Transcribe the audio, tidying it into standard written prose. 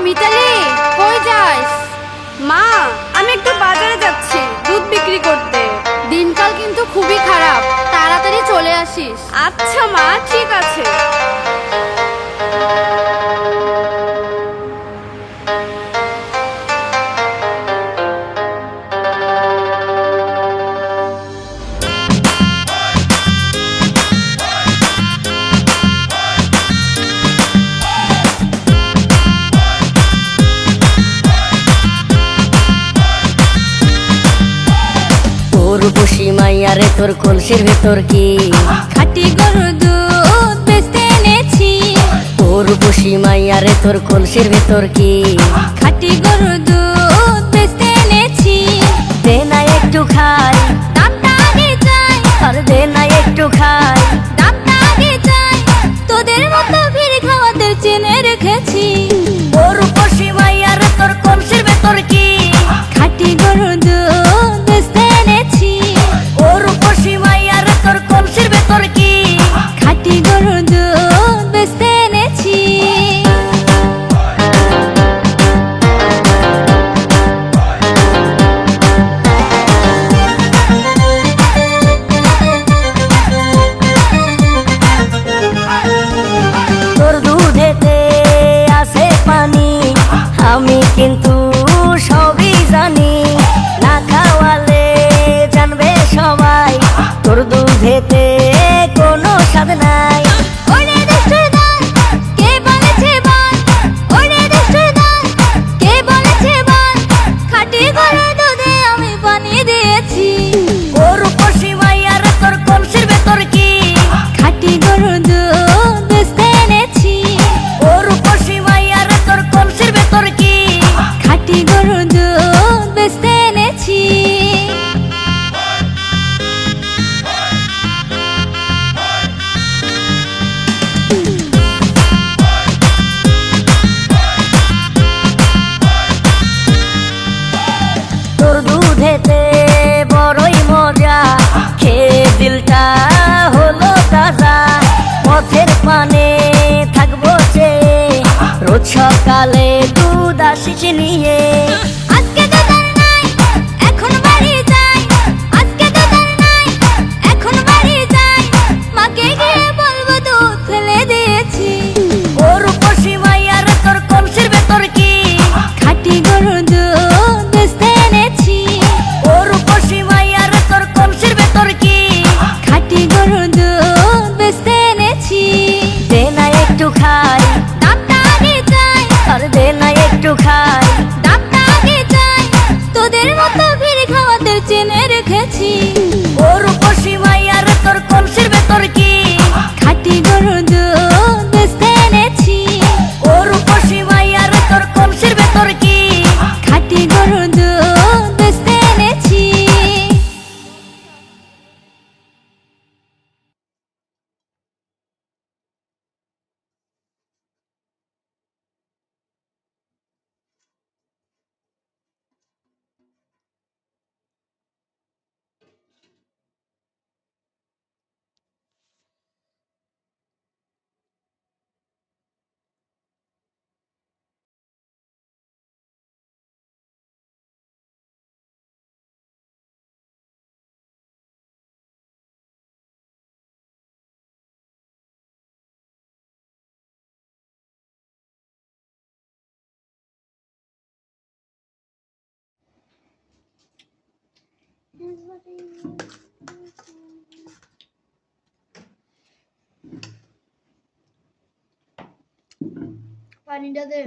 মিতালি, কই যাস? মা, আমি একটু বাজারে যাচ্ছি দুধ বিক্রি করতে। দিনকাল কিন্তু খুবই খারাপ, তাড়াতাড়ি চলে আসিস। আচ্ছা মা, ঠিক আছে। রূপসী মাইয়ারে তোর কলসির ভেতর কি খাঁটি গরুর দুধ বেচতে এনেছি। ও রূপসী মাইয়ারে তোর কলসির ভেতর কি খাঁটি গরুর দুধ বেচতে এনেছি। দে না একটু খাই, দামটা আগে চাই, আর দে না একটু খাই। দামটা আগে চাই, তোদের মতো ভিড় খাওয়াদের চেনে রেখেছি। ও রূপসী মাইয়ারে তোর কলসির ভেতর কি খাঁটি গরুর দুধ বেচতে এনেছি। ও রূপসী মাইয়ারে তোর কলসির ভেতর কি খাঁটি গরুর দুধ বেচতে এনেছি। তোর দুধেতে আছে পানি, আমি কিন্তু সবই জানি। না খাওয়ালে জানবে সবাই তোর দুধেতে কোনো স্বাদ নাই। ওরে দুষ্টুর দল, কে বলেছে বল? ওরে দুষ্টুর দল, কে বলেছে বল? খাঁটি গরুর দুধে আমি পানি দিয়েছি। ও রূপসী মাইয়ারে তোর কলসির ভেতর কি খাঁটি গরুর দুধ বেচতে এনেছি। ও রূপসী মাইয়ারে তোর কলসির ভেতর কি খাঁটি গরুর দুধ বেচতে এনেছি। তোর দুধেতে বড়ই মজা, খেয়ে দিলটা হলো তাজা। পথের পানে থাকবো চেয়ে, রোজ সকালে দুধ আসিস নিয়ে। আজকে তো তার নাই, এখন বাড়ি যাই। আজকে তো তার নাই, এখন বাড়ি যাই। মাকে গিয়ে বলবো দুধ ফেলে দিয়েছি। ও রূপসী মাইয়ারে তোর কলসির ভেতর কি খাঁটি গরুর দুধ বেচতে এনেছি। ও রূপসী মাইয়ারে তোর কলসির ভেতর কি খাঁটি গরুর দুধ বেচতে এনেছি। দে না একটু খাই, দামটা আগে চাই, আর দে না একটু খাই। দামটা আগে চাই, তোদের মতো ভিড় খাওয়াদের চেনে রেখেছি। ও রূপসী মাইয়ারে তোর কলসির ভেতর কি খাঁটি গরুর দুধ বেচতে এনেছি। ও রূপসী মাইয়ারে তোর কলসির ভেতর কি খাঁটি গরুর দুধ বেচতে এনেছি। পানিটা দে।